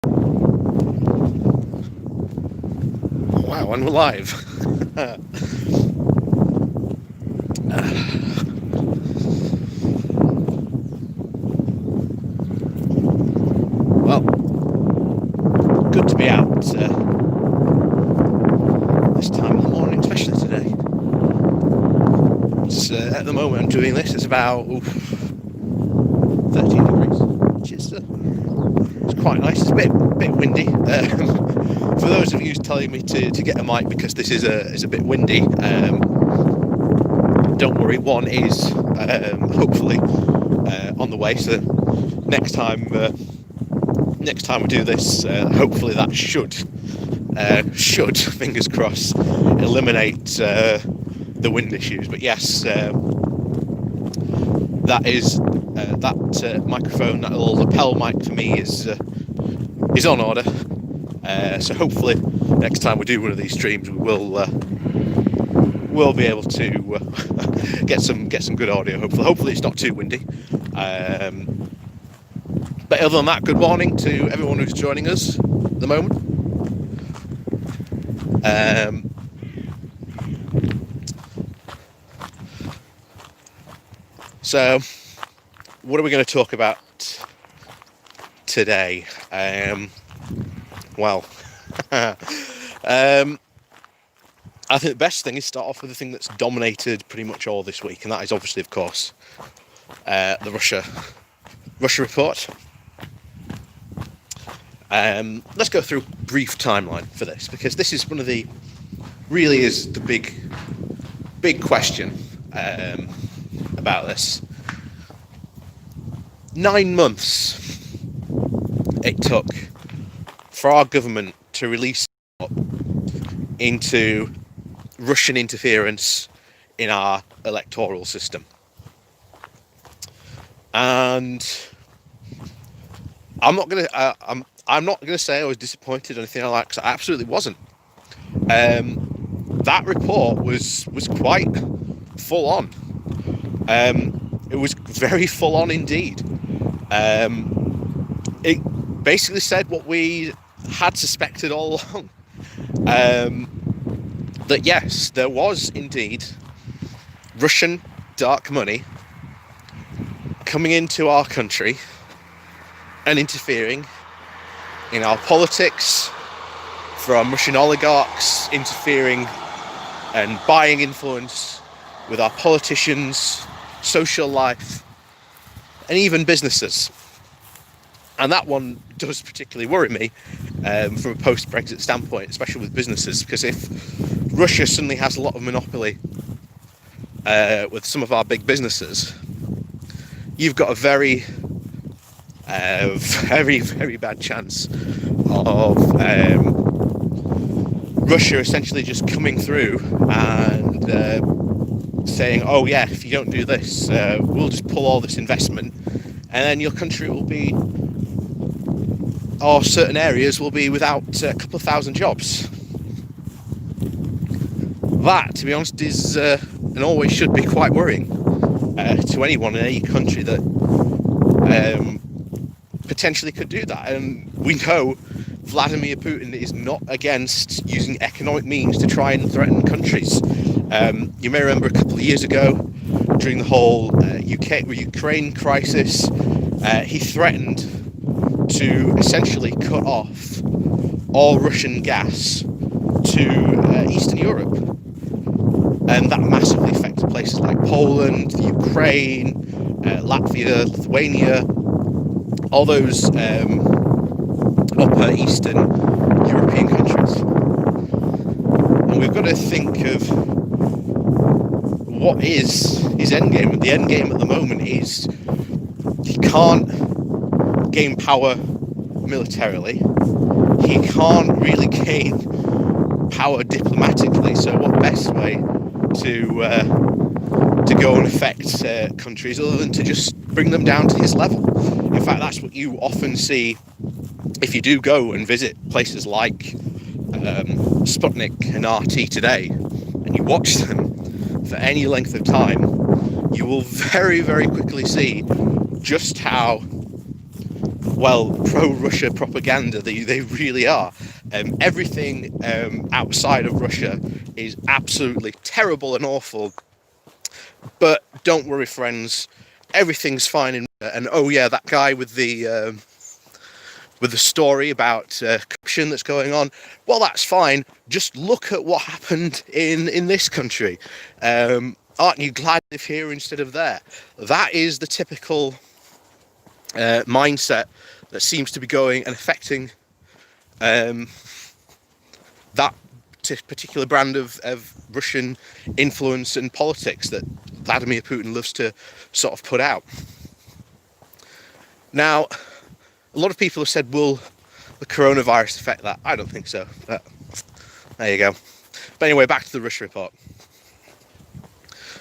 Wow, and we're live. Well, good to be out this time of the morning, especially today. At the moment I'm doing this, it's about 13 degrees, which is it's quite nice. It's a bit windy. For those of you telling me to get a mic because this is a bit windy, don't worry. One is hopefully on the way. So next time we do this, hopefully that should fingers crossed eliminate the wind issues. But yes, that is that microphone, that little lapel mic for me is on order. So hopefully next time we do one of these streams, we'll be able to get some good audio. Hopefully it's not too windy. But other than that, good morning to everyone who's joining us at the moment. So, what are we going to talk about today? Well, I think the best thing is start off with the thing that's dominated pretty much all this week, and that is obviously, of course, the Russia report. Let's go through a brief timeline for this, because this is one of the really is the big question about this. 9 months it took for our government to release into Russian interference in our electoral system, and I'm not gonna say I was disappointed or anything like that, because I absolutely wasn't. That report was quite full on. It was very full on indeed. It basically said what we had suspected all along. That yes, there was indeed Russian dark money coming into our country and interfering in our politics, from Russian oligarchs interfering and buying influence with our politicians, social life, and even businesses. And that one does particularly worry me from a post-Brexit standpoint, especially with businesses, because if Russia suddenly has a lot of monopoly with some of our big businesses, you've got a very bad chance of Russia essentially just coming through and saying, oh yeah, if you don't do this, we'll just pull all this investment, and then your country will be, or certain areas will be, without a couple of thousand jobs. That, to be honest, is and always should be quite worrying to anyone in any country that potentially could do that. And we know Vladimir Putin is not against using economic means to try and threaten countries. You may remember a couple of years ago, during the whole Ukraine crisis, he threatened to essentially cut off all Russian gas to Eastern Europe, and that massively affected places like Poland, Ukraine, Latvia, Lithuania, all those upper Eastern European countries. And we've got to think of what is his endgame. And the endgame at the moment is he can't gain power militarily. He can't really gain power diplomatically. So what best way to go and affect countries other than to just bring them down to his level? In fact, that's what you often see if you do go and visit places like Sputnik and RT today, and you watch them for any length of time, you will very, very quickly see just how well, pro-Russia propaganda. They really are. Everything outside of Russia is absolutely terrible and awful. But don't worry, friends, everything's fine in Russia. And oh yeah, that guy with the story about corruption that's going on, well, that's fine. Just look at what happened in this country. Aren't you glad to live here instead of there? That is the typical mindset that seems to be going and affecting that particular brand of Russian influence and politics that Vladimir Putin loves to sort of put out. Now, a lot of people have said, will the coronavirus affect that? I don't think so, but there you go. But anyway, back to the Russia report.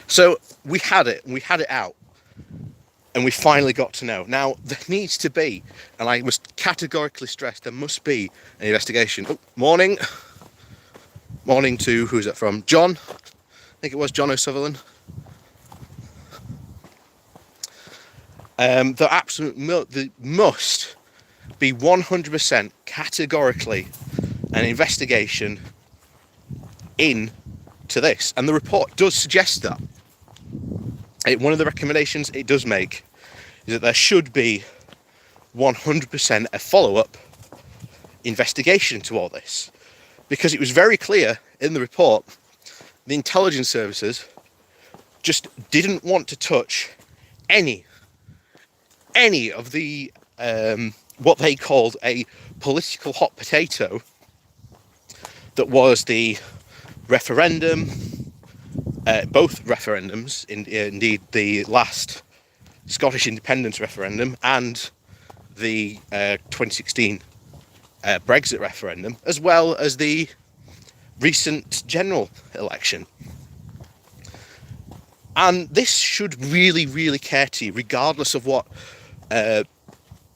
So we had it out, and we finally got to know. Now, there needs to be, and I must categorically stress, there must be an investigation. Oh, morning to, who's that from? John? I think it was John O'Sullivan. There must be 100% categorically an investigation into this, and the report does suggest that. One of the recommendations it does make is that there should be 100% a follow-up investigation to all this, because it was very clear in the report the intelligence services just didn't want to touch any of the what they called a political hot potato that was the referendum, both referendums, indeed the last Scottish independence referendum and the 2016 Brexit referendum, as well as the recent general election. And this should really, really care to you, regardless of what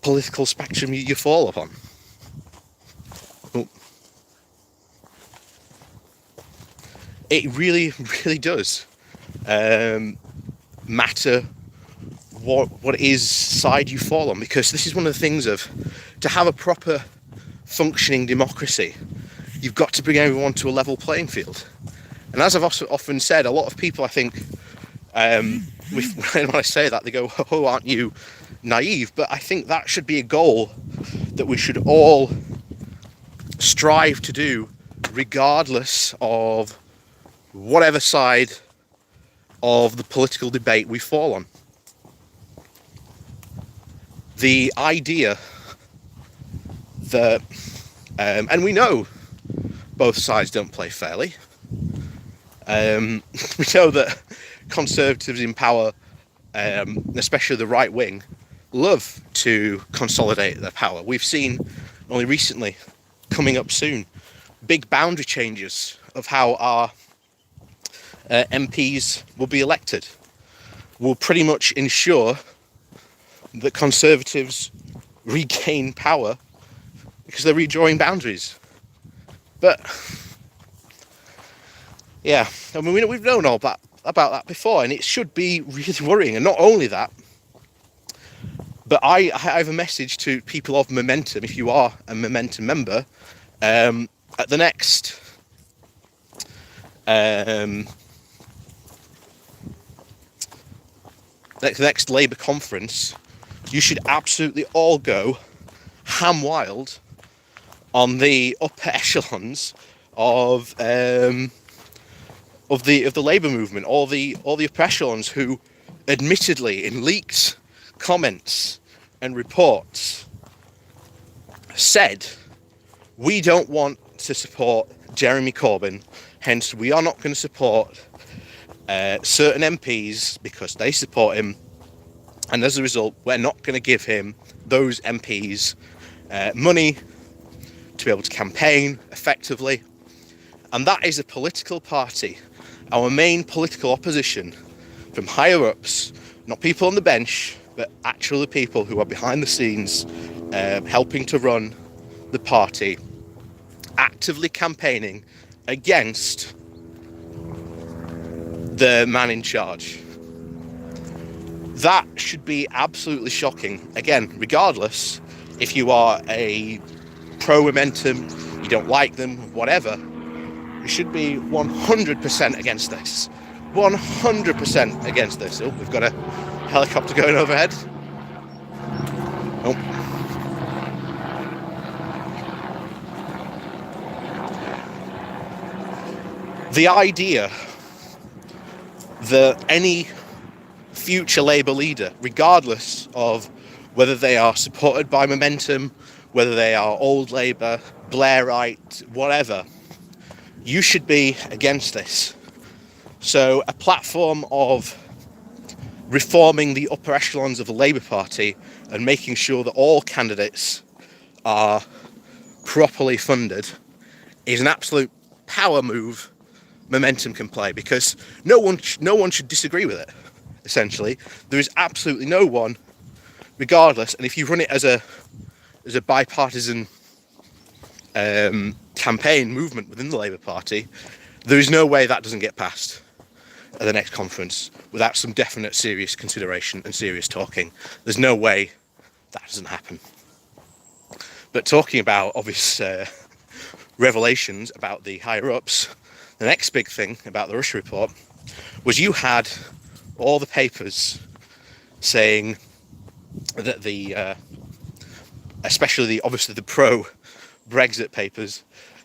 political spectrum you fall upon. Oh. It really, really does matter what is side you fall on, because this is one of the things of, to have a proper functioning democracy, you've got to bring everyone to a level playing field. And as I've also often said, a lot of people, I think, when I say that, they go, oh, aren't you naive? But I think that should be a goal that we should all strive to do, regardless of whatever side of the political debate we fall on. The idea that, and we know both sides don't play fairly. We know that Conservatives in power, especially the right wing, love to consolidate their power. We've seen only recently, coming up soon, big boundary changes of how our MPs will be elected. Will pretty much ensure that Conservatives regain power because they're redrawing boundaries. But yeah, I mean, we've known all that about that before, and it should be really worrying. And not only that, but I have a message to people of Momentum. If you are a Momentum member, at the next next Labour conference, you should absolutely all go ham wild on the upper echelons of the Labour movement, all the upper echelons who, admittedly, in leaked comments and reports, said, we don't want to support Jeremy Corbyn, hence we are not going to support certain MPs because they support him, and as a result we're not going to give him, those MPs, money to be able to campaign effectively. And that is a political party, our main political opposition, from higher ups, not people on the bench, but actually people who are behind the scenes, helping to run the party, actively campaigning against the man in charge. That should be absolutely shocking. Again, regardless if you are a pro Momentum, you don't like them, whatever, you should be 100% against this. 100% against this. Oh, we've got a helicopter going overhead. Oh. The idea that any future Labour leader, regardless of whether they are supported by Momentum, whether they are old Labour, Blairite, whatever, you should be against this. So a platform of reforming the upper echelons of the Labour Party and making sure that all candidates are properly funded is an absolute power move Momentum can play, because no one should disagree with it. Essentially, there is absolutely no one, regardless. And if you run it as a bipartisan campaign movement within the Labour Party, there is no way that doesn't get passed at the next conference without some definite serious consideration and serious talking. There's no way that doesn't happen. But talking about obvious revelations about the higher ups, the next big thing about the Russia report was you had all the papers saying that especially obviously the pro-Brexit papers,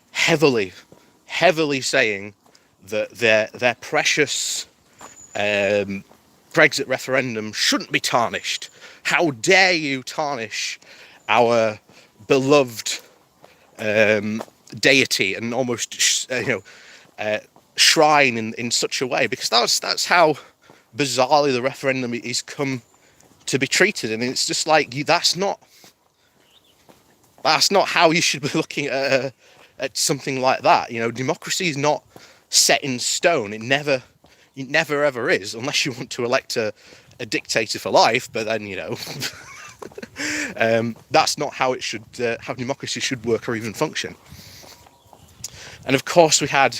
heavily saying that their precious Brexit referendum shouldn't be tarnished. How dare you tarnish our beloved deity and almost shrine in such a way, because that's how bizarrely the referendum is come to be treated. And it's just like, that's not how you should be looking at something like that. Democracy is not set in stone. It never ever is, unless you want to elect a dictator for life. But then that's not how how democracy should work or even function. And of course, we had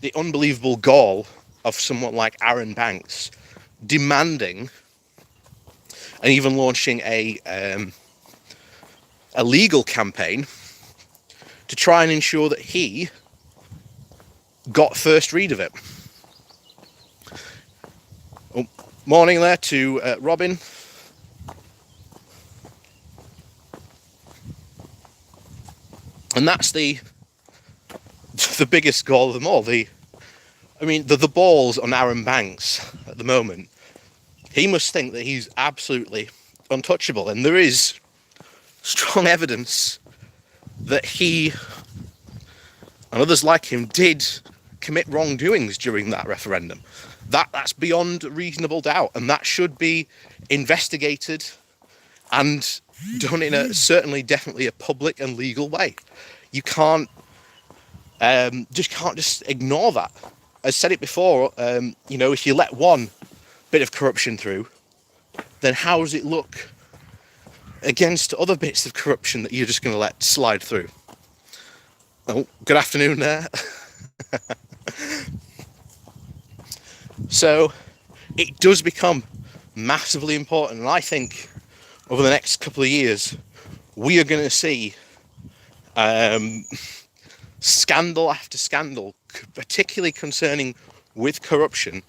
the unbelievable gall of someone like Aaron Banks demanding and even launching a legal campaign to try and ensure that he got first read of it. Oh, morning there to Robin. And that's the biggest goal of them all. The balls on Aaron Banks at the moment. He must think that he's absolutely untouchable, and there is strong evidence that he and others like him did commit wrongdoings during that referendum. That's beyond reasonable doubt, and that should be investigated and done in definitely a public and legal way. You can't just ignore that. I said it before, if you let one bit of corruption through, then how does it look against other bits of corruption that you're just going to let slide through? Oh, good afternoon there. So it does become massively important, and I think over the next couple of years we are going to see scandal after scandal, particularly concerning with corruption,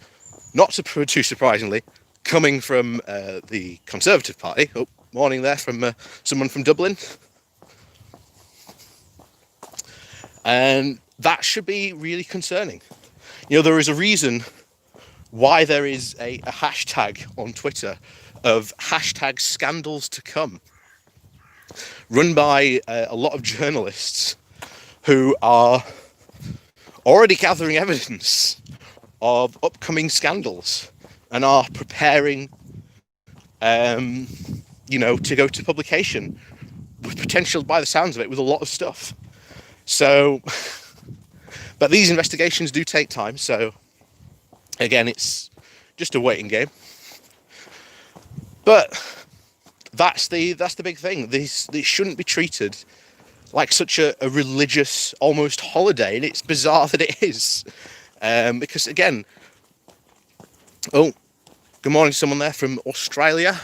not too surprisingly, coming from the Conservative Party. Oh, morning there from someone from Dublin. And that should be really concerning. There is a reason why there is a hashtag on Twitter of hashtag scandals to come, run by a lot of journalists who are already gathering evidence of upcoming scandals and are preparing, to go to publication with potential, by the sounds of it, with a lot of stuff. So, but these investigations do take time. So again, it's just a waiting game. But that's the big thing. This shouldn't be treated like such a religious, almost holiday, and it's bizarre that it is. Because again, oh, good morning, someone there from Australia.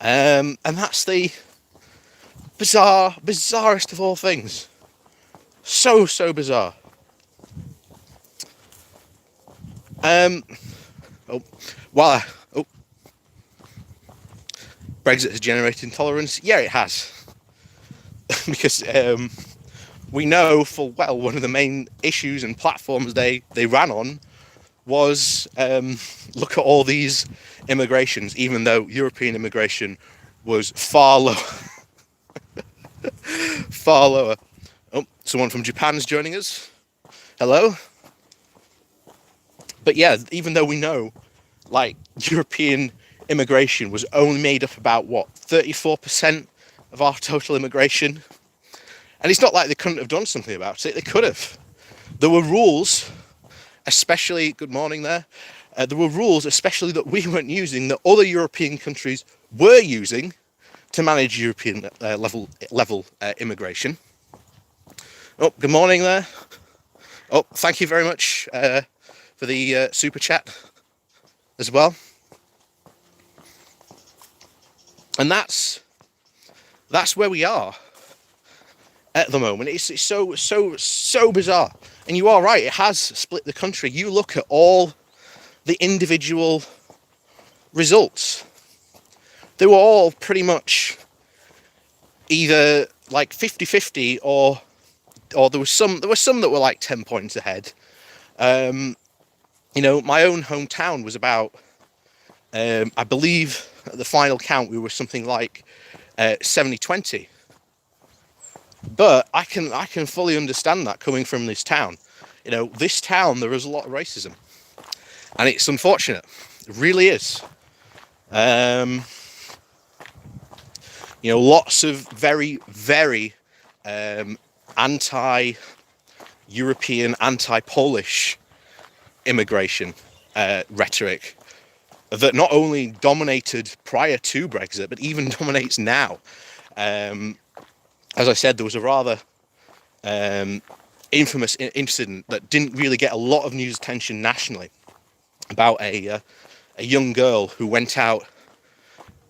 And that's the bizarrest of all things. So bizarre. Oh, wow. Oh, Brexit has generated intolerance. Yeah, it has. Because we know full well one of the main issues and platforms they ran on was look at all these immigrations, even though European immigration was far lower. Far lower. Oh, someone from Japan's joining us. Hello. But yeah, even though we know, like, European immigration was only made up about, what, 34% of our total immigration? And it's not like they couldn't have done something about it. They could have. There were rules, especially, good morning there, there were rules, especially that we weren't using, that other European countries were using to manage European level immigration. Oh, good morning there. Oh, thank you very much for the super chat as well. And that's where we are at the moment. It's so bizarre. And you are right, it has split the country. You look at all the individual results. They were all pretty much either like 50-50 or there were some that were like 10 points ahead. You know, my own hometown was about I believe at the final count we were something like 70-20. But I can fully understand that coming from this town. You know, this town, there is a lot of racism. And it's unfortunate. It really is. You know, lots of very, very anti-European, anti-Polish immigration rhetoric that not only dominated prior to Brexit, but even dominates now. As I said, there was a rather infamous incident that didn't really get a lot of news attention nationally about a young girl who went out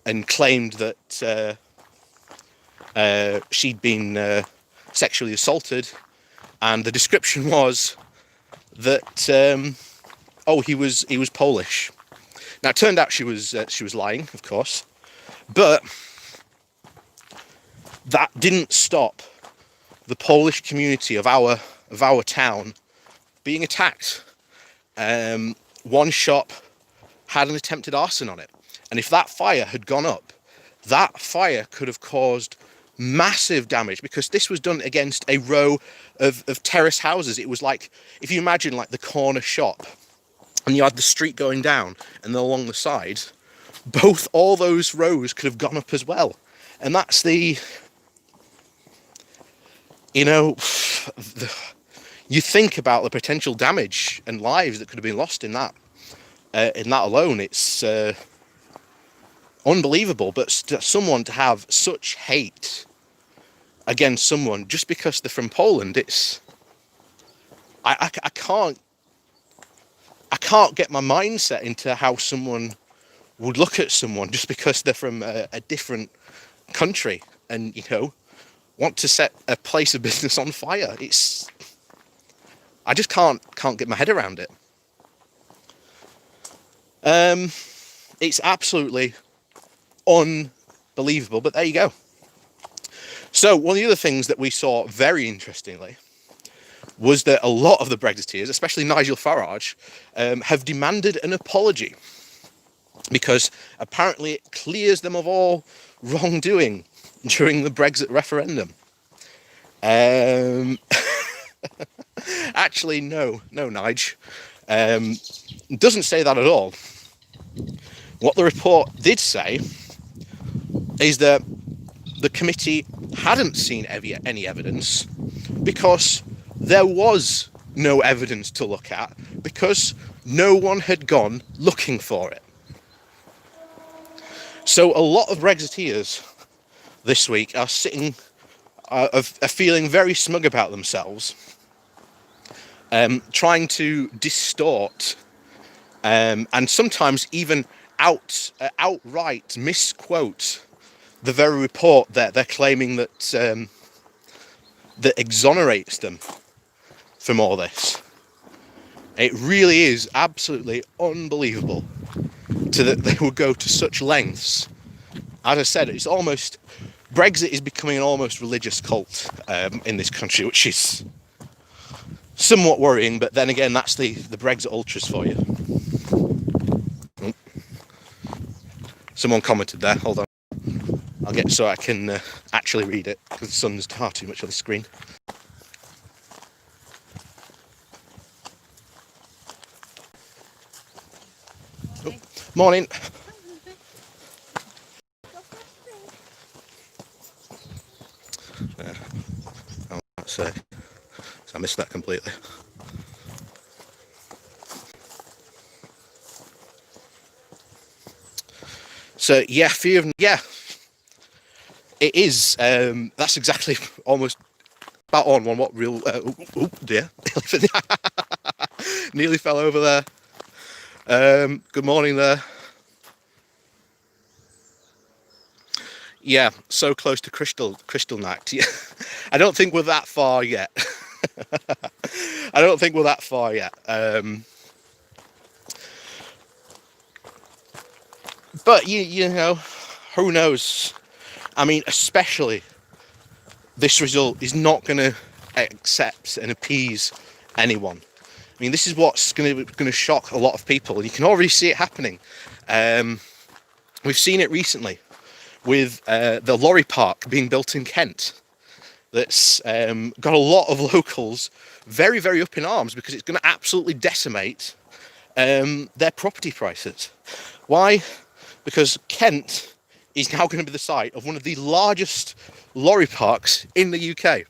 and claimed that she'd been sexually assaulted, and the description was that he was Polish. Now it turned out she was lying, of course, but that didn't stop the Polish community of our town being attacked. One shop had an attempted arson on it, and if that fire had gone up, that fire could have caused massive damage, because this was done against a row of terrace houses. It was like, if you imagine like the corner shop, and you had the street going down, and then along the side, all those rows could have gone up as well. And that's the, you know, you think about the potential damage and lives that could have been lost in that alone. It's unbelievable. But someone to have such hate against someone just because they're from Poland, it's, I can't get my mindset into how someone would look at someone just because they're from a different country and, you know, want to set a place of business on fire. I just can't get my head around it. It's absolutely unbelievable, but there you go. So one of the other things that we saw very interestingly was that a lot of the Brexiteers, especially Nigel Farage, have demanded an apology, because apparently it clears them of all wrongdoing during the Brexit referendum. Actually, no, Nige. It doesn't say that at all. What the report did say is that the committee hadn't seen any evidence, because there was no evidence to look at, because no one had gone looking for it. So a lot of Brexiteers this week are feeling very smug about themselves, trying to distort and sometimes even outright misquote the very report that they're claiming that that exonerates them from all this. It really is absolutely unbelievable that they would go to such lengths. As I said, it's almost, Brexit is becoming an almost religious cult in this country, which is somewhat worrying, but then again, that's the Brexit ultras for you. Oh. Someone commented there, hold on. I'll get so I can actually read it, because the sun's far too much on the screen. Oh. Morning. Oh, that's, so I missed that completely. So yeah, fear of, yeah, it is. That's exactly almost about on what real. Oh dear, nearly fell over there. Good morning there. Yeah, so close to Crystal Night. Yeah. I don't think we're that far yet. I don't think we're that far yet. But you know, who knows? I mean, especially this result is not going to accept and appease anyone. I mean, this is what's going to shock a lot of people. You can already see it happening. We've seen it recently with the lorry park being built in Kent. That's got a lot of locals very, very up in arms because it's going to absolutely decimate their property prices. Why? Because Kent is now going to be the site of one of the largest lorry parks in the UK.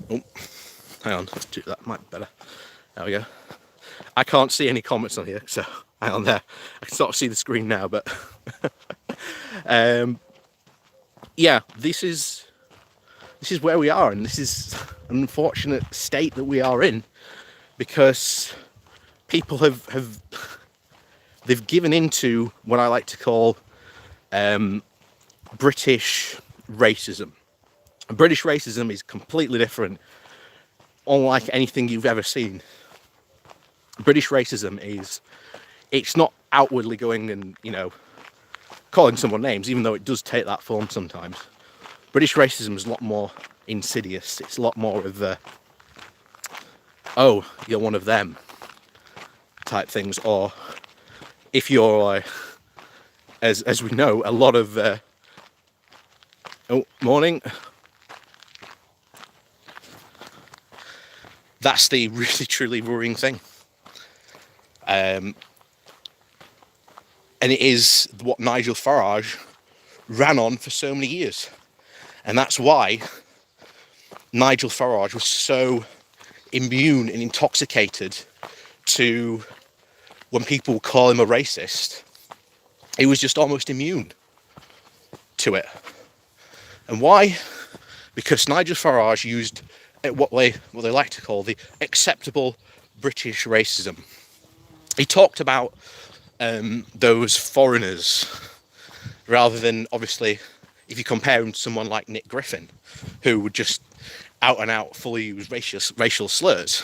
Oh, hang on, that might be better. There we go. I can't see any comments on here, so hang on there. I can sort of see the screen now, but yeah, this is where we are, and this is an unfortunate state that we are in because people they've given into what I like to call British racism. British racism is completely different, unlike anything you've ever seen. British racism is, it's not outwardly going and, you know, calling someone names, even though it does take that form sometimes. British racism is a lot more insidious. It's a lot more of the, oh, you're one of them type things, or if you're, as we know, a lot of, oh, morning. That's the really, truly worrying thing. And it is what Nigel Farage ran on for so many years. And that's why Nigel Farage was so immune and intoxicated to when people call him a racist. He was just almost immune to it. And why? Because Nigel Farage used what they like to call the acceptable British racism. He talked about those foreigners, rather than, obviously, if you compare him to someone like Nick Griffin, who would just out and out fully use racial slurs.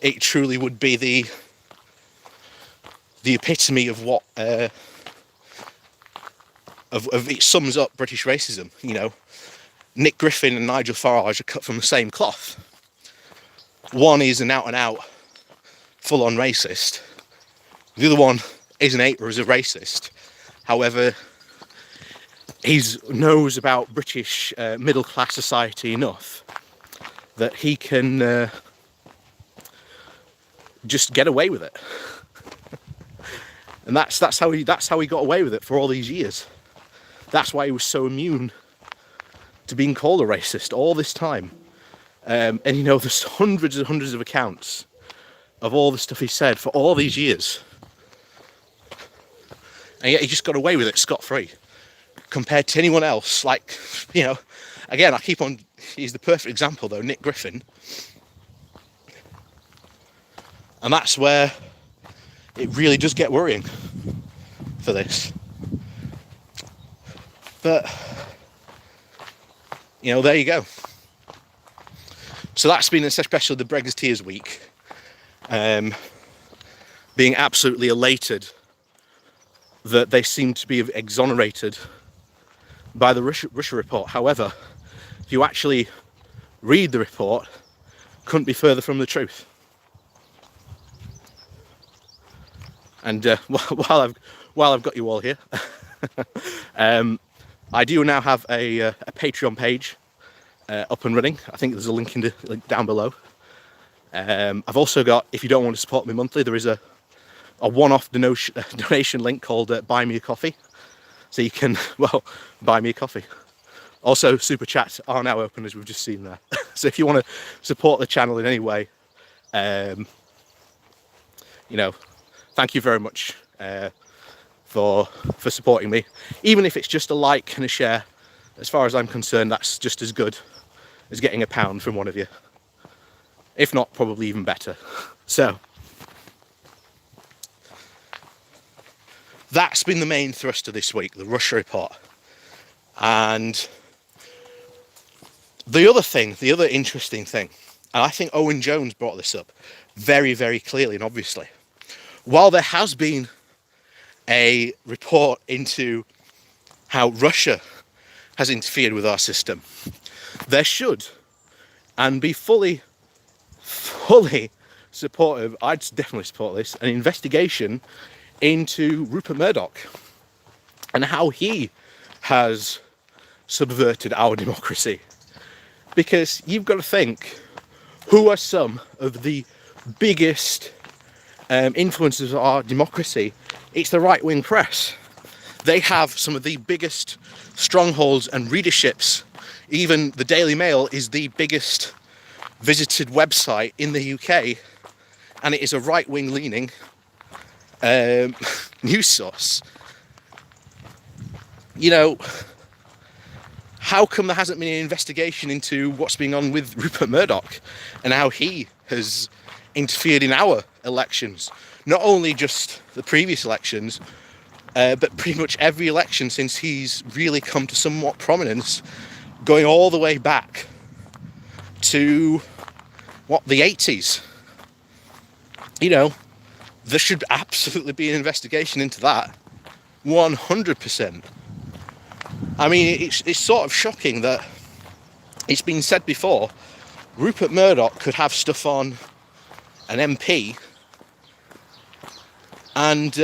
It truly would be the epitome of what of it sums up British racism. You know, Nick Griffin and Nigel Farage are cut from the same cloth. One is an out and out full-on racist. The other one isn't or is a racist. However, he knows about British middle class society enough that he can just get away with it. And that's how he got away with it for all these years. That's why he was so immune to being called a racist all this time. And you know, there's hundreds and hundreds of accounts of all the stuff he said for all these years. And yet he just got away with it scot-free. Compared to anyone else, like, you know, again, he's the perfect example though, Nick Griffin. And that's where it really does get worrying for this. But, there you go. So that's been especially the Brexiteers week. Being absolutely elated that they seem to be exonerated by the Russia report. However, if you actually read the report, couldn't be further from the truth. And while I've got you all here, I do now have a Patreon page up and running. I think there's a link down below. I've also got, if you don't want to support me monthly, there is a one-off donation link called Buy Me a Coffee. So you can, buy me a coffee. Also, super chats are now open, as we've just seen there. So if you want to support the channel in any way, thank you very much for supporting me. Even if it's just a like and a share, as far as I'm concerned, that's just as good as getting £1 from one of you. If not, probably even better. So, that's been the main thrust of this week, the Russia report. And the other interesting thing, and I think Owen Jones brought this up very, very clearly and obviously. While there has been a report into how Russia has interfered with our system, there should, and be fully supportive, I'd definitely support this, an investigation into Rupert Murdoch and how he has subverted our democracy. Because you've got to think, who are some of the biggest influences of our democracy? It's the right-wing press. They have some of the biggest strongholds and readerships. Even the Daily Mail is the biggest visited website in the UK, and it is a right-wing leaning news source. How come there hasn't been an investigation into what's been on with Rupert Murdoch and how he has interfered in our elections? Not only just the previous elections, but pretty much every election since he's really come to somewhat prominence, going all the way back to, the 80s. There should absolutely be an investigation into that. 100%. I mean, it's sort of shocking that it's been said before, Rupert Murdoch could have stuff on an MP and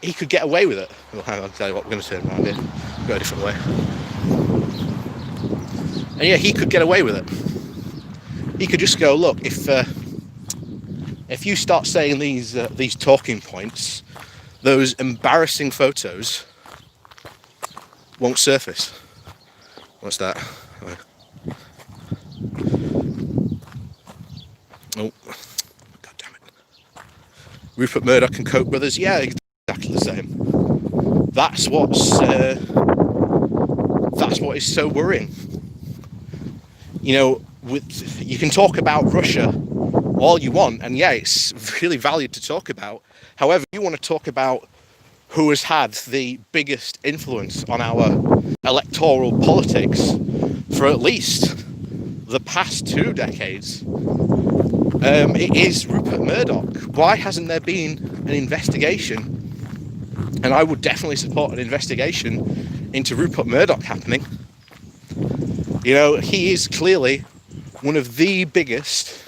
he could get away with it. Well, hang on, I'll tell you what, we're going to turn around here, go a different way. And yeah, he could get away with it. He could just go, look, if you start saying these talking points, those embarrassing photos won't surface. What's that? Oh, God damn it. Rupert Murdoch and Koch brothers, yeah, exactly the same. That's what is so worrying. You can talk about Russia all you want, and yeah, it's really valued to talk about. However, you want to talk about who has had the biggest influence on our electoral politics for at least the past 2 decades. It is Rupert Murdoch. Why hasn't there been an investigation? And I would definitely support an investigation into Rupert Murdoch happening. He is clearly one of the biggest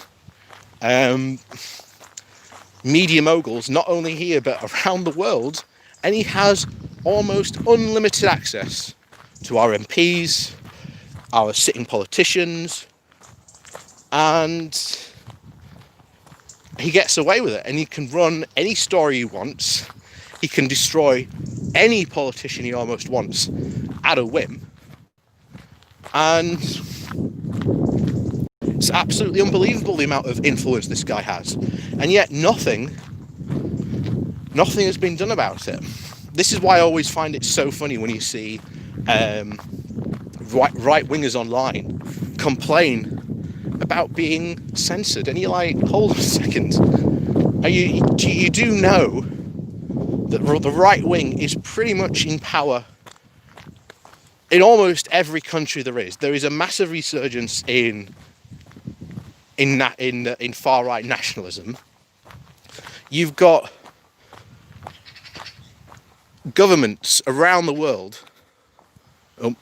media moguls, not only here but around the world, and he has almost unlimited access to our MPs, our sitting politicians, and he gets away with it, and he can run any story he wants. He can destroy any politician he almost wants at a whim, and it's absolutely unbelievable the amount of influence this guy has, and yet nothing has been done about it. This is why I always find it so funny when you see right-wingers online complain about being censored, and you're like, hold on a second. You do know that the right wing is pretty much in power in almost every country there is. There is a massive resurgence in far right nationalism. You've got governments around the world. Oh.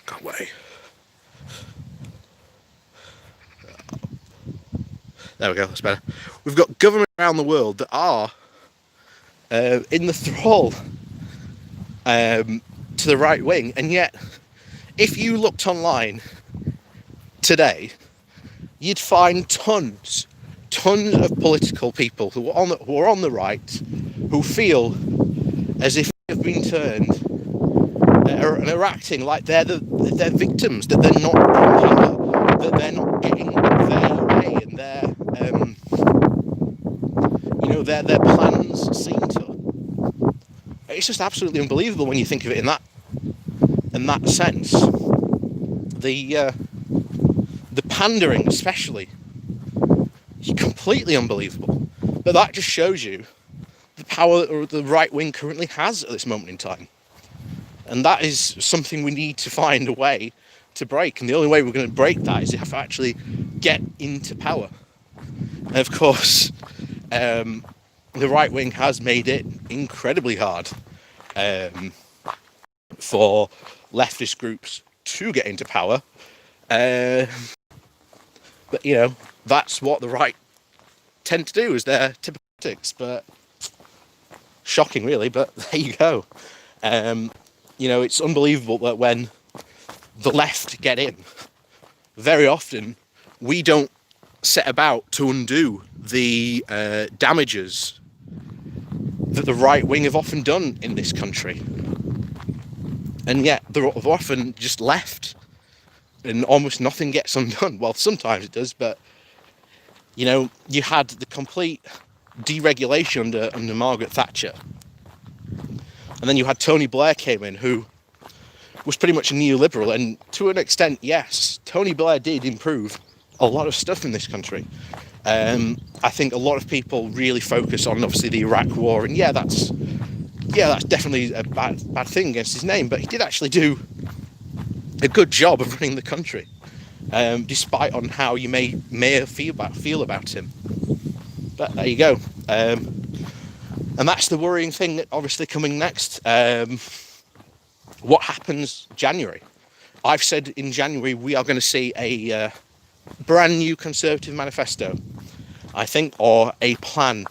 Go away. There we go, that's better. We've got governments around the world that are in the thrall to the right wing, and yet if you looked online today, you'd find tons of political people who are on the right, who feel as if they've been turned and are acting like they're victims, that they're not in power, that they're not getting their way and their plans seen to. It's just absolutely unbelievable when you think of it in that sense. The pandering, especially, is completely unbelievable. But that just shows you the power that the right wing currently has at this moment in time. And that is something we need to find a way to break. And the only way we're going to break that is to have to actually get into power. And of course, the right wing has made it incredibly hard for leftist groups to get into power. But, that's what the right tend to do, is their typical tactics. But shocking, really, but there you go. It's unbelievable that when the left get in, very often we don't set about to undo the damages that the right wing have often done in this country. And yet they're often just left and almost nothing gets undone. Well, sometimes it does, but you had the complete deregulation under Margaret Thatcher. And then you had Tony Blair came in, who was pretty much a neoliberal. And to an extent, yes, Tony Blair did improve a lot of stuff in this country. I think a lot of people really focus on, obviously, the Iraq war. And that's definitely a bad thing against his name. But he did actually do a good job of running the country, despite on how you may feel about him. But there you go. And that's the worrying thing, obviously, coming next. What happens January? I've said in January we are going to see a brand new Conservative manifesto, I think, or a plan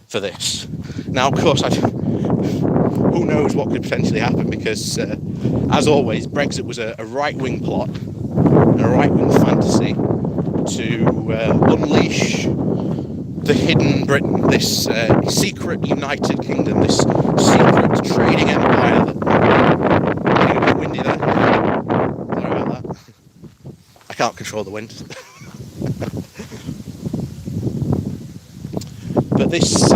for this. Now, of course, who knows what could potentially happen, because, as always, Brexit was a right-wing plot, a right-wing fantasy to unleash the hidden Britain, this secret United Kingdom, this secret trading empire. Getting a bit windy there. Sorry about that. I can't control the wind. But this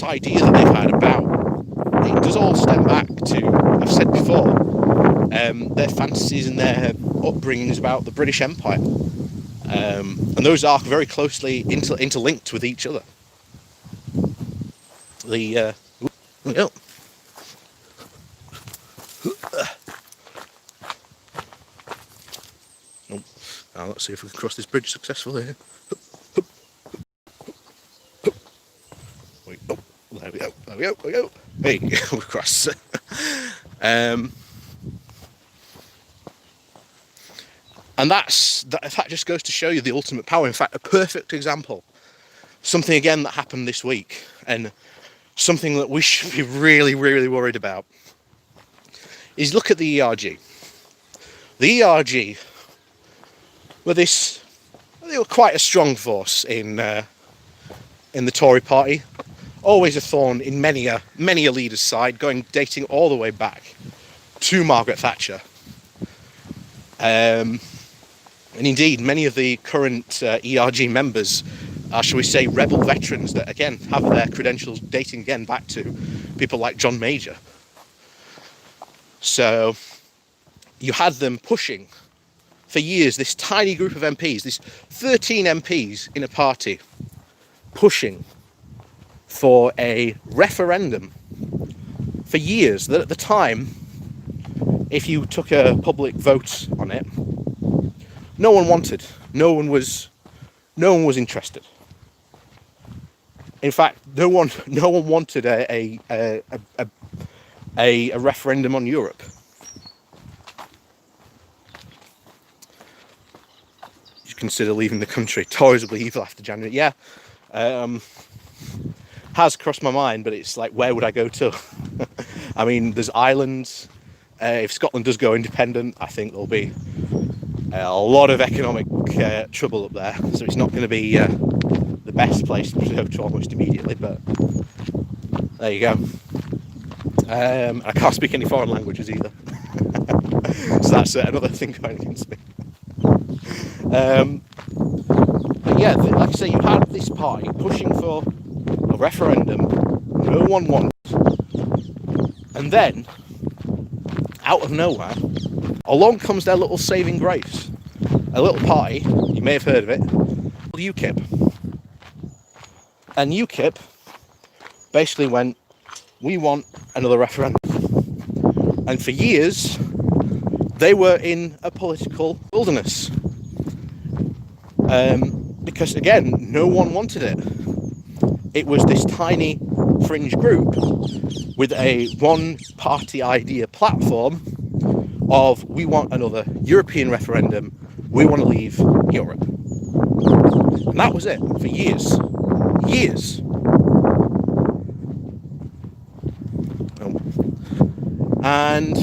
idea that they've had about it does all stem back to, I've said before, their fantasies and their upbringings about the British Empire. And those are very closely interlinked with each other. Now let's see if we can cross this bridge successfully. There we go. Hey, we cross. And that just goes to show you the ultimate power. In fact, a perfect example, something again that happened this week, and something that we should be really, really worried about, is look at the ERG. The ERG they were quite a strong force in the Tory party, always a thorn in many a leader's side, dating all the way back to Margaret Thatcher. And indeed, many of the current ERG members shall we say, rebel veterans that, again, have their credentials dating again back to people like John Major. So you had them pushing for years, this tiny group of MPs, this 13 MPs in a party, pushing for a referendum for years that at the time, if you took a public vote on it, no one wanted, no one was interested. In fact, no one wanted a referendum on Europe. You consider leaving the country. Tories will leave after January. Yeah, has crossed my mind, but it's like, where would I go to? I mean, there's islands. If Scotland does go independent, I think there'll be a lot of economic trouble up there. So it's not going to be the best place to go to almost immediately. But there you go. I can't speak any foreign languages either. So that's another thing going against me. But yeah, like I say, you had this party pushing for a referendum no one wanted, and then out of nowhere along comes their little saving grace, a little party, you may have heard of it, UKIP. And UKIP basically went, we want another referendum. And for years they were in a political wilderness, because again, no one wanted it. It was this tiny fringe group with a one-party idea platform of, we want another European referendum, we want to leave Europe. And that was it for years. Years. And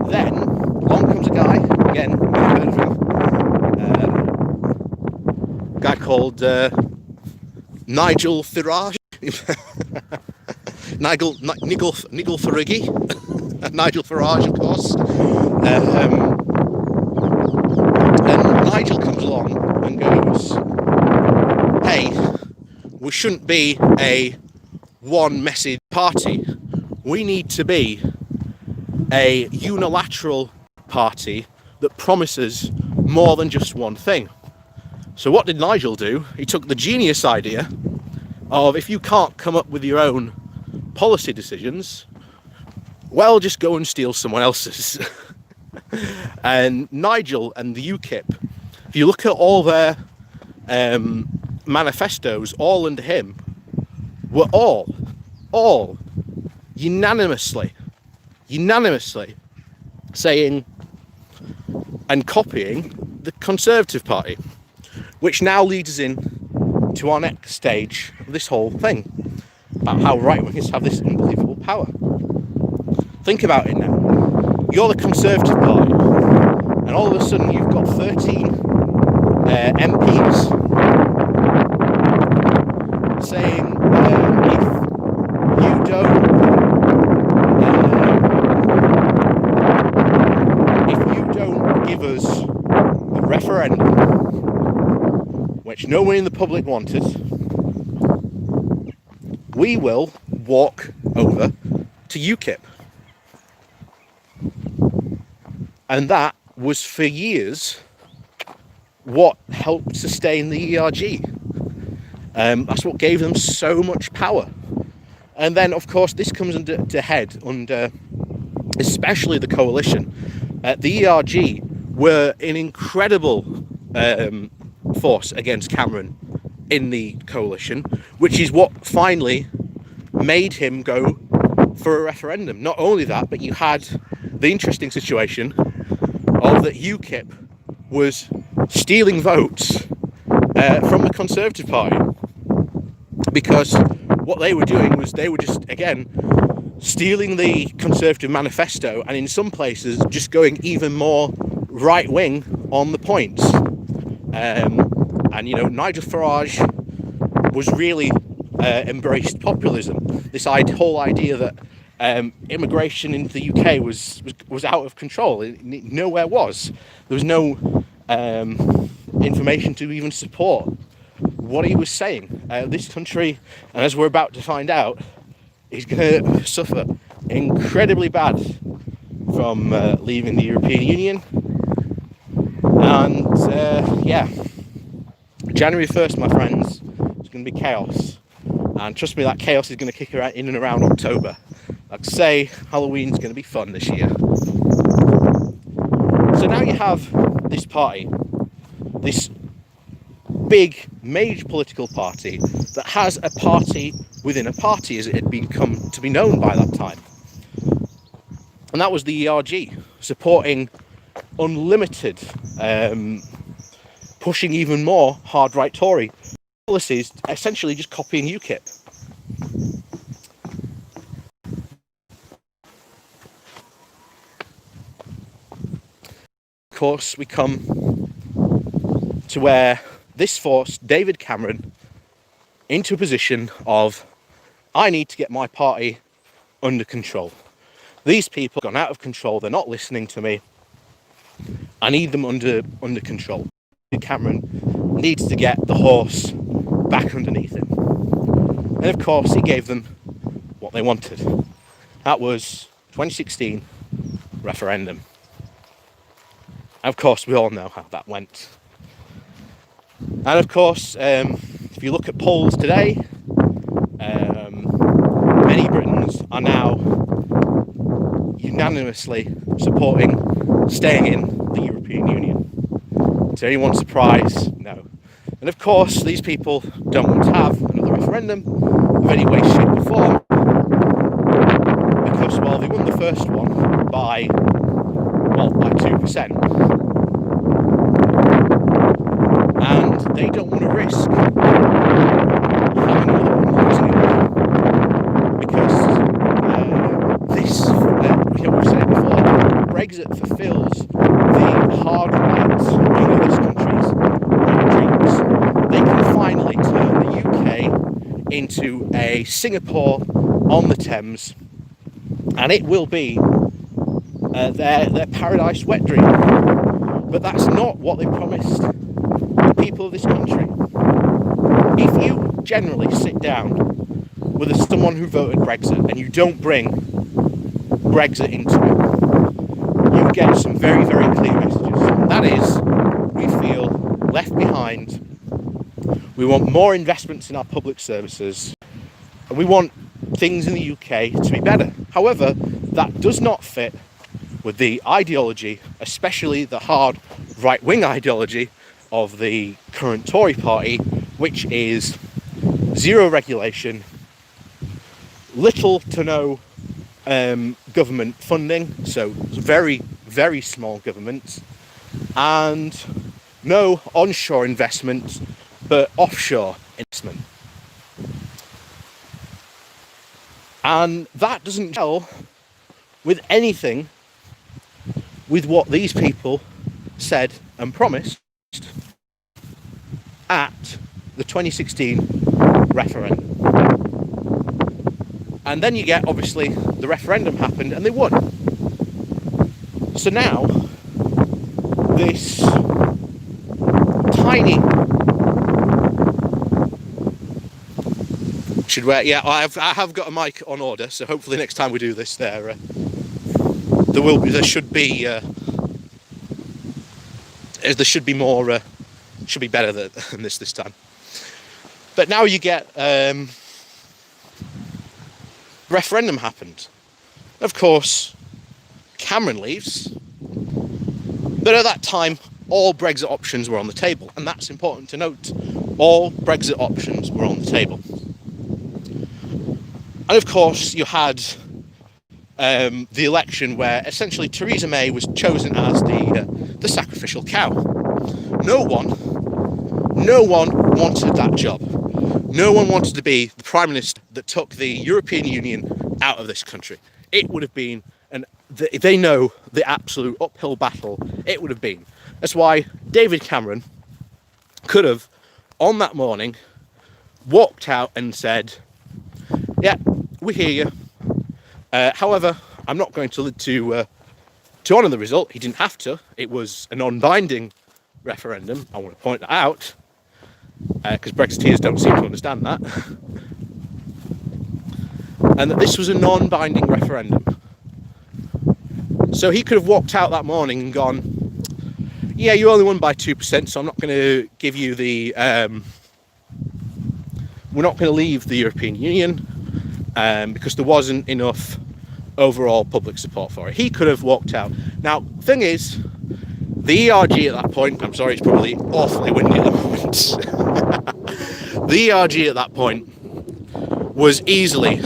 then along comes a guy, again, you've heard of him, a guy called Nigel Farage. Nigel Farage, Nigel Farage, of course. And Nigel comes along and goes, hey, we shouldn't be a one message party. We need to be a unilateral party that promises more than just one thing. So what did Nigel do? He took the genius idea of, if you can't come up with your own policy decisions, well, just go and steal someone else's. And Nigel and the UKIP, if you look at all their manifestos, all under him, were all unanimously saying and copying the Conservative Party, which now leads us in to our next stage of this whole thing, about how right-wingers have this unbelievable power. Think about it now. You're the Conservative Party, and all of a sudden you've got 13 MPs saying, if you don't give us a referendum, which no one in the public wanted, we will walk over to UKIP. And that was for years what helped sustain the ERG. That's what gave them so much power. And then, of course, this comes to head under, especially the coalition. The ERG were an incredible force against Cameron in the coalition, which is what finally made him go for a referendum. Not only that, but you had the interesting situation of that UKIP was stealing votes from the Conservative Party, because what they were doing was they were just, again, stealing the Conservative manifesto, and in some places just going even more right-wing on the points. And, you know, Nigel Farage was really embraced populism. This whole idea that immigration into the UK was out of control. Nowhere was. There was no information to even support what he was saying. This country, and as we're about to find out, is going to suffer incredibly bad from leaving the European Union. And yeah, January 1st, my friends, it's going to be chaos. And trust me, that chaos is going to kick around in and around October. Like I say, Halloween's going to be fun this year. So now you have this party, this big, major political party that has a party within a party, as it had become to be known by that time. And that was the ERG, supporting unlimited, pushing even more hard right Tory policies, essentially just copying UKIP. Of course, we come to where this forced David Cameron into a position of, I need to get my party under control. These people have gone out of control, they're not listening to me. I need them under control. Cameron needs to get the horse back underneath him. And of course, he gave them what they wanted. That was 2016 referendum. And of course, we all know how that went. And of course, if you look at polls today, many Britons are now unanimously supporting staying in the European Union. To anyone's surprise, no. And of course, these people don't want to have another referendum of any way, shape or form, because, well, they won the first one by 2%. And they don't want to risk having another one losing it. Because we've said it before, Brexit fulfills the hard right wing of this country's dreams. They can finally turn the UK into a Singapore on the Thames, and it will be their paradise wet dream. But that's not what they promised the people of this country. If you generally sit down with someone who voted Brexit and you don't bring Brexit into it, you get some very, very clear messages. That is, we feel left behind, we want more investments in our public services, and we want things in the UK to be better. However, that does not fit with the ideology, especially the hard right-wing ideology of the current Tory party, which is zero regulation, little to no government funding, so very, very small government, and no onshore investment, but offshore investment. And that doesn't gel with anything with what these people said and promised at the 2016 referendum. And then you get, obviously, the referendum happened and they won. So now, this tiny... I have got a mic on order, so hopefully next time we do this, there should be more, should be better than this time. But now you get referendum happened. Of course, Cameron leaves, but at that time, all Brexit options were on the table, and that's important to note. All Brexit options were on the table. And of course, you had the election where essentially Theresa May was chosen as the sacrificial cow. No one wanted that job. No one wanted to be the Prime Minister that took the European Union out of this country. It would have been, they know the absolute uphill battle it would have been. That's why David Cameron could have, on that morning, walked out and said, yeah, we hear you. However, I'm not going to honour the result. He didn't have to. It was a non-binding referendum. I want to point that out. because Brexiteers don't seem to understand that, and that this was a non-binding referendum. So he could have walked out that morning and gone, yeah, you only won by 2%, so I'm not going to give you the, we're not going to leave the European Union because there wasn't enough overall public support for it. He could have walked out. Now, thing is, the ERG at that point, I'm sorry, it's probably awfully windy at the moment. The ERG at that point was easily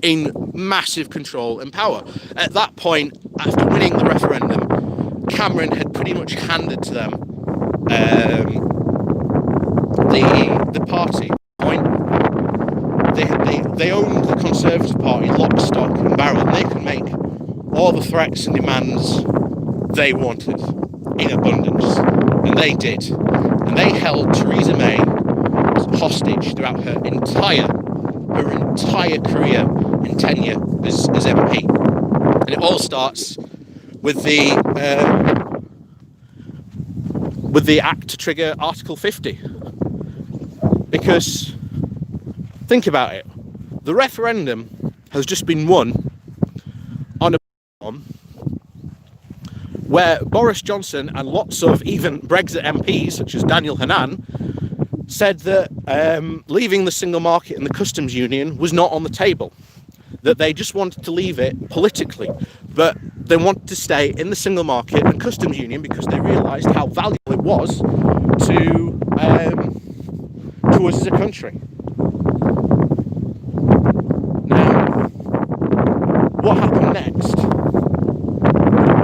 in massive control and power. At that point, after winning the referendum, Cameron had pretty much handed to them the party. They owned the Conservative Party lock, stock and barrel, and they could make all the threats and demands they wanted in abundance, and they did. And they held Theresa May hostage throughout her entire career and tenure as MP. And it all starts with the act to trigger Article 50. Because think about it, the referendum has just been won on a platform where Boris Johnson and lots of even Brexit MPs, such as Daniel Hannan, said that leaving the single market and the customs union was not on the table, that they just wanted to leave it politically, but they wanted to stay in the single market and customs union because they realised how valuable it was to us as a country. Now, what happened next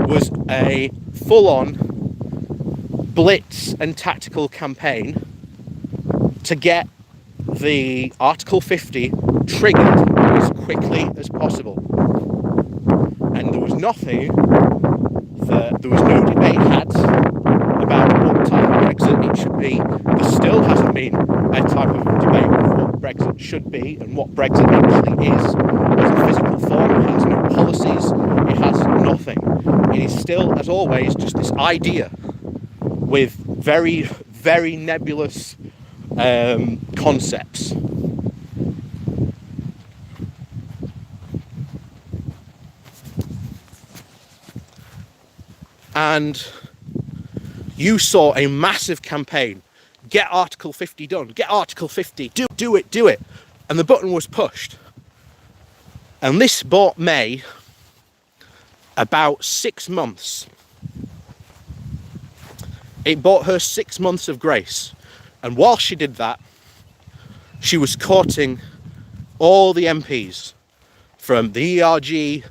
was a full-on blitz and tactical campaign to get the Article 50 triggered as quickly as possible. And there was no debate had about what type of Brexit it should be. There still hasn't been a type of debate of what Brexit should be and what Brexit actually is as a physical form. It has no policies, it has nothing. It is still, as always, just this idea with very, very nebulous concepts. And you saw a massive campaign, get Article 50 done, get Article 50, do it. And the button was pushed. And this bought May about 6 months. It bought her 6 months of grace. And while she did that, she was courting all the MPs, from the ERG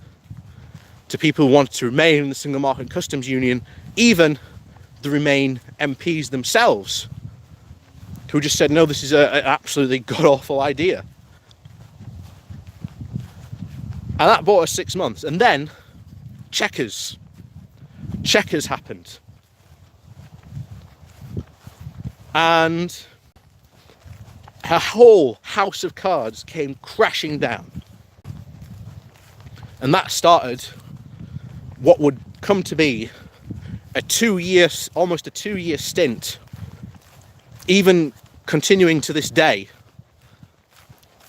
to people who wanted to remain in the single market and customs union, even the Remain MPs themselves, who just said, no, this is an absolutely god-awful idea. And that bought us 6 months. And then Chequers happened. And her whole house of cards came crashing down. And that started what would come to be almost a 2-year stint, even continuing to this day,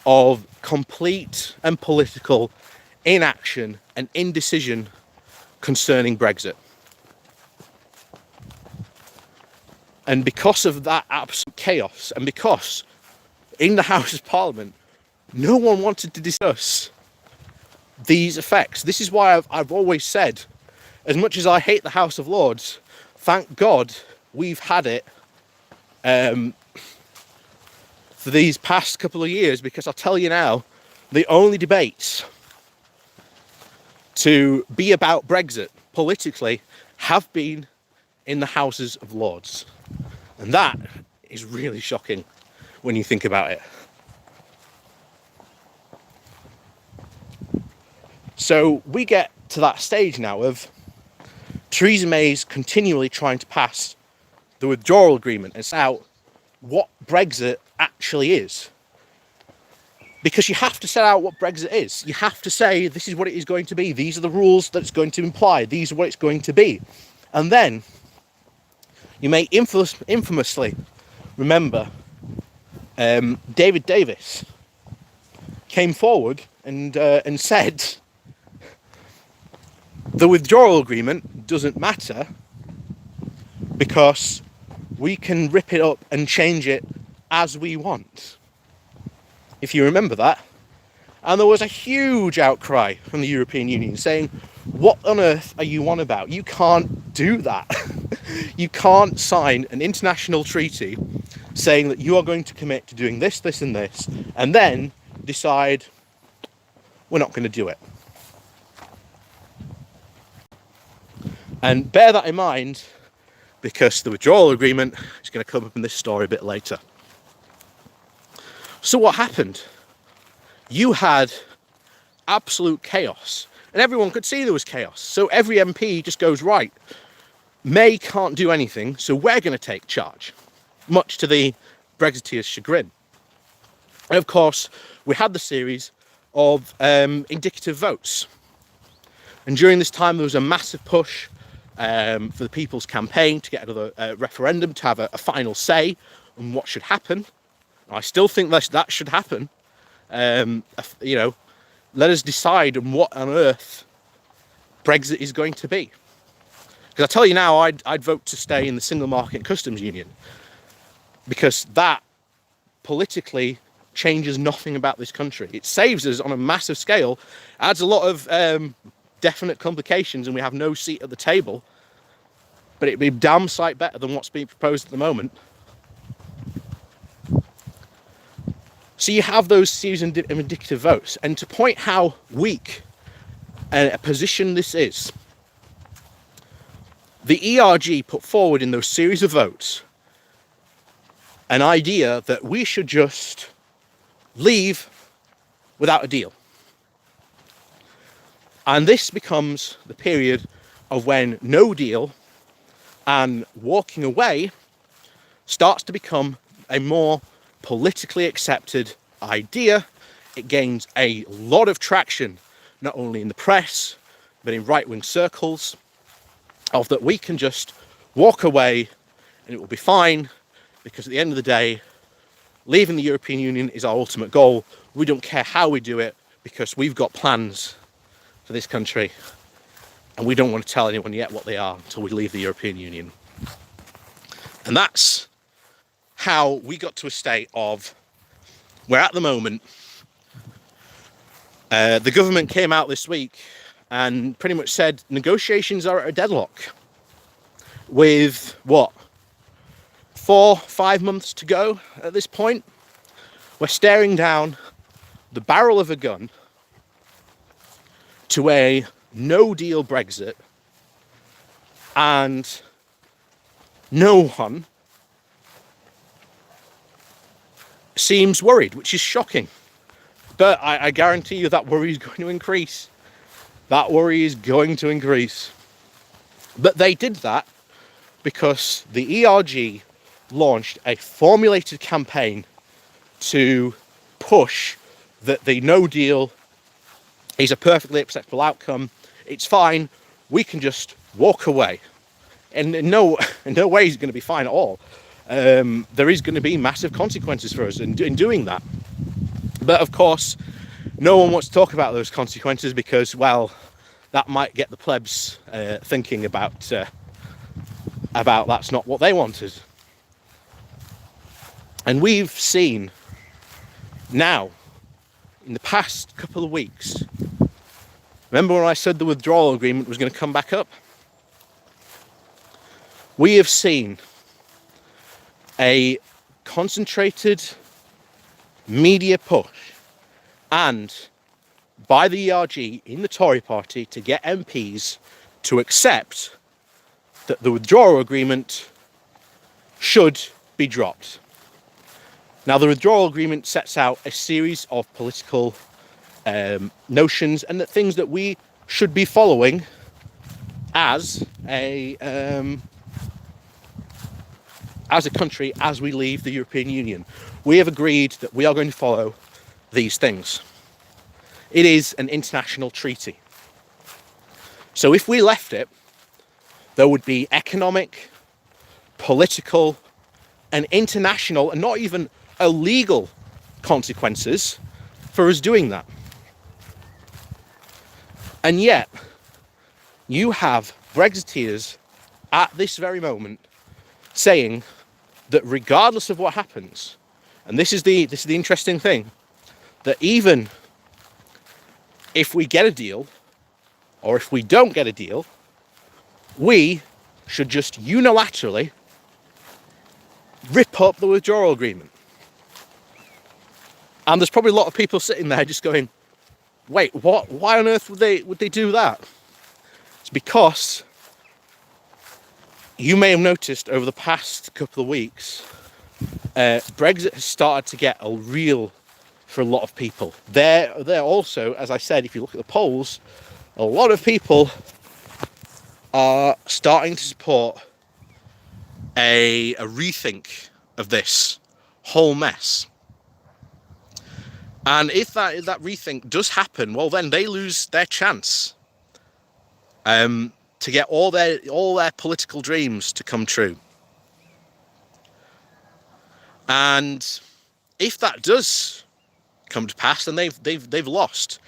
of complete and political inaction and indecision concerning Brexit. And because of that absolute chaos, and because in the House of Parliament no one wanted to discuss these effects, this is why I've always said, as much as I hate the House of Lords, thank God we've had it for these past couple of years, because I'll tell you now, the only debates to be about Brexit politically have been in the Houses of Lords. And that is really shocking when you think about it. So we get to that stage now of Theresa May's continually trying to pass the withdrawal agreement and set out what Brexit actually is. Because you have to set out what Brexit is. You have to say, this is what it is going to be. These are the rules that it's going to imply. These are what it's going to be. And then you may infamously remember David Davis came forward and said the withdrawal agreement doesn't matter because we can rip it up and change it as we want. If you remember that. And there was a huge outcry from the European Union saying, what on earth are you on about? You can't do that. You can't sign an international treaty saying that you are going to commit to doing this, this and this, and then decide we're not going to do it. And bear that in mind, because the withdrawal agreement is going to come up in this story a bit later. So what happened? You had absolute chaos, and everyone could see there was chaos. So every MP just goes, right, May can't do anything, so we're going to take charge, much to the Brexiteers' chagrin. And of course, we had the series of indicative votes. And during this time, there was a massive push for the People's Campaign to get another referendum, to have a final say on what should happen. I still think that should happen. You know, let us decide on what on earth Brexit is going to be. Because I tell you now, I'd vote to stay in the single market and customs union, because that politically changes nothing about this country. It saves us on a massive scale, adds a lot of definite complications, and we have no seat at the table. But it'd be damn sight better than what's being proposed at the moment. So you have those series of indicative votes, and to point how weak a position this is, the ERG put forward in those series of votes an idea that we should just leave without a deal. And this becomes the period of when no deal and walking away starts to become a more politically accepted idea. It gains a lot of traction, not only in the press, but in right-wing circles, of that we can just walk away and it will be fine, because at the end of the day, leaving the European Union is our ultimate goal. We don't care how we do it, because we've got plans for this country, and we don't want to tell anyone yet what they are until we leave the European Union. And that's how we got to a state of where at the moment the government came out this week and pretty much said negotiations are at a deadlock, with what, 4-5 months to go at this point. We're staring down the barrel of a gun to a no deal Brexit, and no one seems worried, which is shocking. But I guarantee you that worry is going to increase. That worry is going to increase. But they did that because the ERG launched a formulated campaign to push that the no deal is a perfectly acceptable outcome. It's fine. We can just walk away. And in no way is it going to be fine at all. There is going to be massive consequences for us in doing that. But of course, no one wants to talk about those consequences because, well, that might get the plebs thinking about that's not what they wanted. And we've seen now, in the past couple of weeks, remember when I said the withdrawal agreement was going to come back up? We have seen a concentrated media push and by the ERG in the Tory party to get MPs to accept that the withdrawal agreement should be dropped. Now, the withdrawal agreement sets out a series of political notions and things that we should be following as a country as we leave the European Union. We have agreed that we are going to follow these things. It is an international treaty. So if we left it, there would be economic, political, and international, and not even illegal consequences for us doing that. And yet, you have Brexiteers at this very moment saying that regardless of what happens, and this is the interesting thing, that even if we get a deal, or if we don't get a deal, we should just unilaterally rip up the withdrawal agreement. And there's probably a lot of people sitting there just going, wait, what? Why on earth would they do that? It's because you may have noticed over the past couple of weeks, Brexit has started to get a real for a lot of people. They're also, as I said, if you look at the polls, a lot of people are starting to support a rethink of this whole mess. And if that rethink does happen, well, then they lose their chance to get all their political dreams to come true. And if that does come to pass, then they've lost.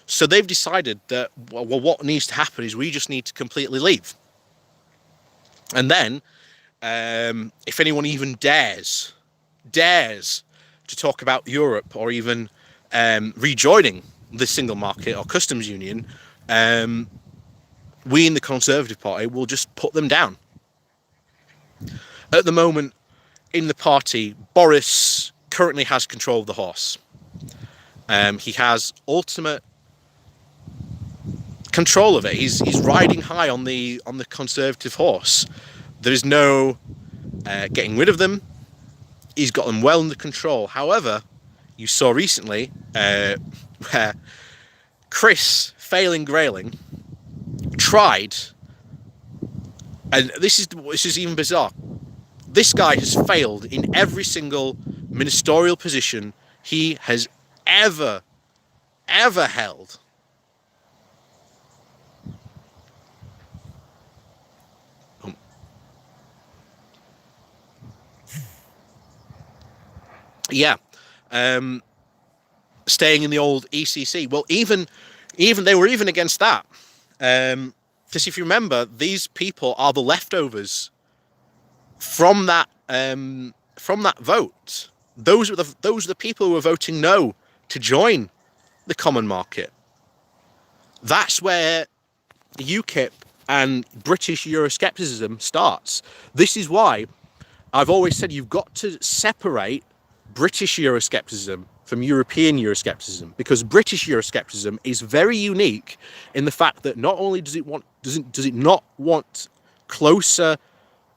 So they've decided that, well, what needs to happen is we just need to completely leave. And then, if anyone even dares to talk about Europe or even rejoining the single market or customs union, we in the Conservative Party will just put them down. At the moment, in the party, Boris currently has control of the horse. He has ultimate control of it. He's riding high on the Conservative horse. There is no getting rid of them. He's got them well under control. However, you saw recently where Chris Grayling tried, and this is even bizarre. This guy has failed in every single ministerial position he has ever held. Yeah, staying in the old ECC. Well, even they were even against that, because if you remember, these people are the leftovers from that vote. Those are the people who are voting no to join the common market. That's where UKIP and British Euroscepticism starts. This is why I've always said you've got to separate British Euroscepticism from European Euroscepticism, because British Euroscepticism is very unique in the fact that not only does it not want closer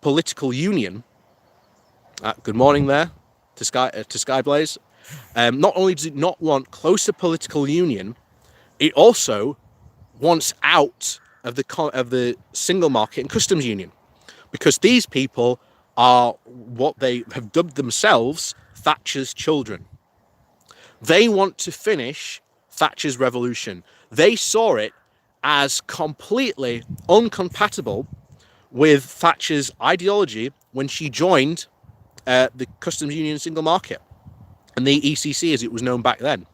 political union. Good morning there to Skyblaze. Not only does it not want closer political union, it also wants out of the single market and customs union, because these people are what they have dubbed themselves Thatcher's children. They want to finish Thatcher's revolution. They saw it as completely incompatible with Thatcher's ideology when she joined the customs union single market and the ECC as it was known back then.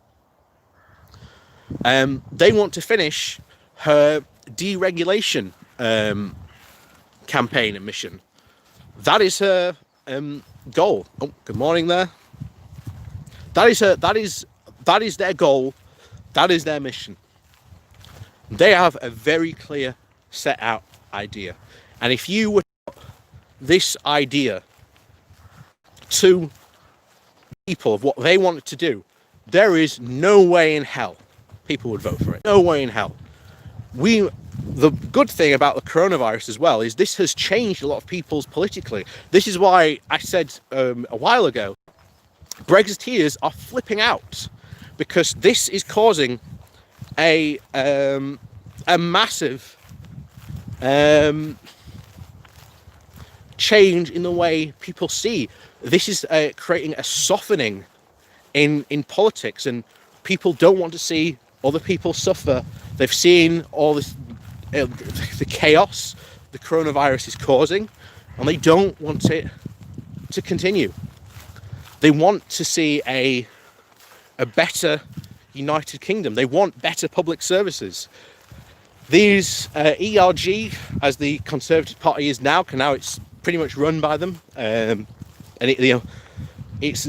They want to finish her deregulation campaign and mission. That is her goal. Oh, good morning there. That is their goal. That is their mission. They have a very clear set out idea. And if you were to put this idea to people of what they wanted to do, there is no way in hell people would vote for it. No way in hell. The good thing about the coronavirus as well is this has changed a lot of people's politically. This is why I said a while ago, Brexiteers are flipping out, because this is causing a massive change in the way people see. This is creating a softening in politics, and people don't want to see other people suffer. They've seen all this, the chaos the coronavirus is causing, and they don't want it to continue. They want to see a better United Kingdom. They want better public services. These ERG, as the Conservative Party is now, it's pretty much run by them, and it's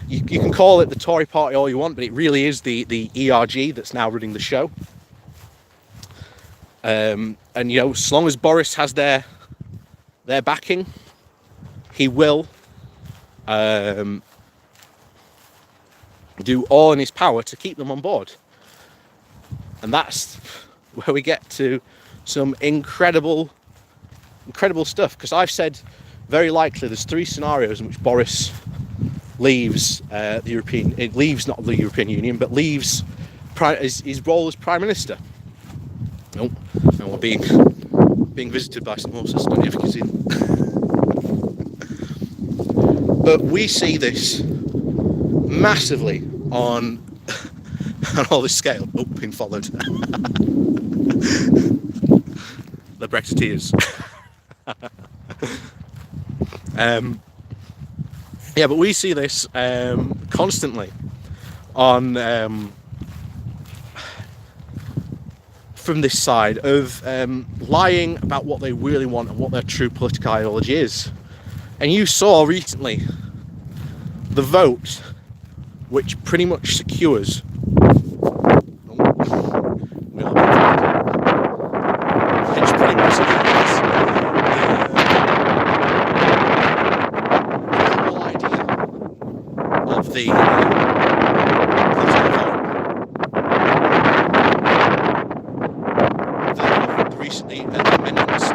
you can call it the Tory Party all you want, but it really is the ERG that's now running the show. And as long as Boris has their backing, he will do all in his power to keep them on board. And that's where we get to some incredible stuff. Because I've said very likely there's 3 scenarios in which Boris leaves not the European Union, but leaves his role as Prime Minister. Oh, and we're being visited by some horses. I don't know if you can see them. But we see this massively on all this scale. Oh, being followed. The Brexiteers. Yeah, but we see this constantly on from this side of lying about what they really want and what their true political ideology is. And you saw recently the vote which pretty much secures the recently amendments to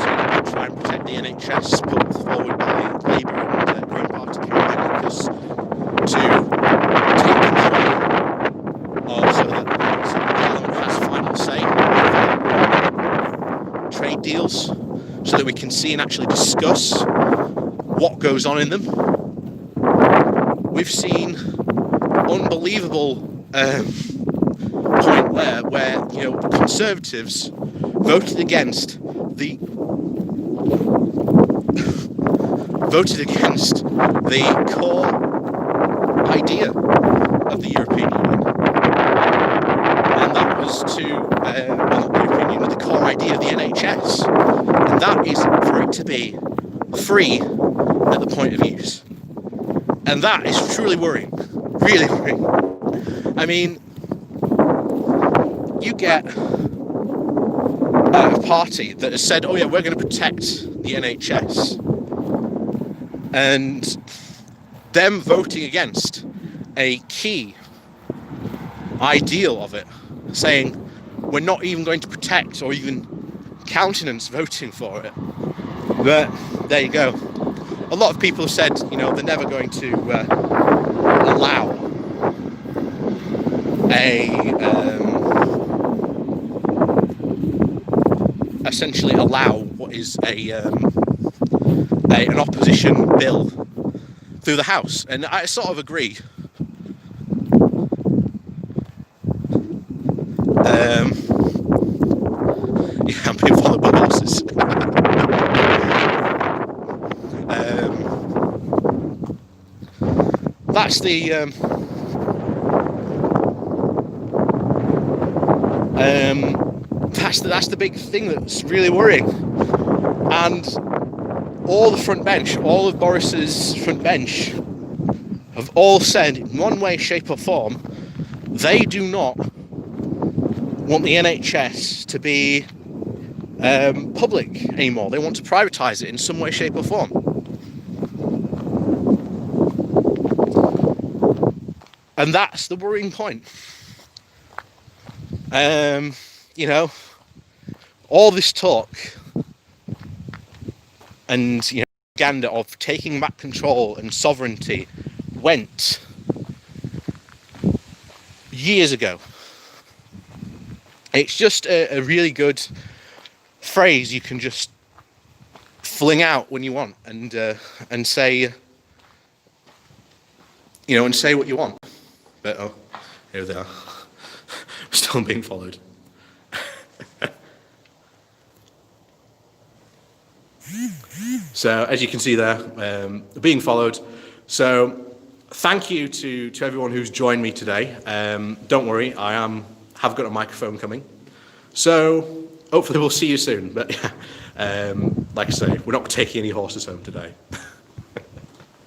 try and protect the NHS put forward by Labour and Green Party lawmakers to take control so that Parliament has final say over trade deals, so that we can see and actually discuss what goes on in them. We've seen unbelievable point there where Conservatives voted against the core idea of the European Union, and that was the core idea of the NHS, and that is for it to be free at the point of use. And that is truly worrying, really worrying. I mean, you get a party that has said, oh yeah, we're going to protect the NHS, and them voting against a key ideal of it, saying we're not even going to protect or even countenance voting for it. But there you go. A lot of people have said, they're never going to allow essentially allow what is an opposition bill through the House, and I sort of agree. Yeah, I'm being followed by horses. That's the big thing that's really worrying. And all of Boris's front bench have all said in one way, shape or form, they do not want the NHS to be public anymore. They want to privatise it in some way, shape or form. And that's the worrying point. All this talk and propaganda of taking back control and sovereignty went years ago. It's just a really good phrase you can just fling out when you want and say and say what you want. But oh, here they are. Still being followed. So as you can see there, being followed. So thank you to everyone who's joined me today. Don't worry, have got a microphone coming. So hopefully we'll see you soon. But like I say, we're not taking any horses home today.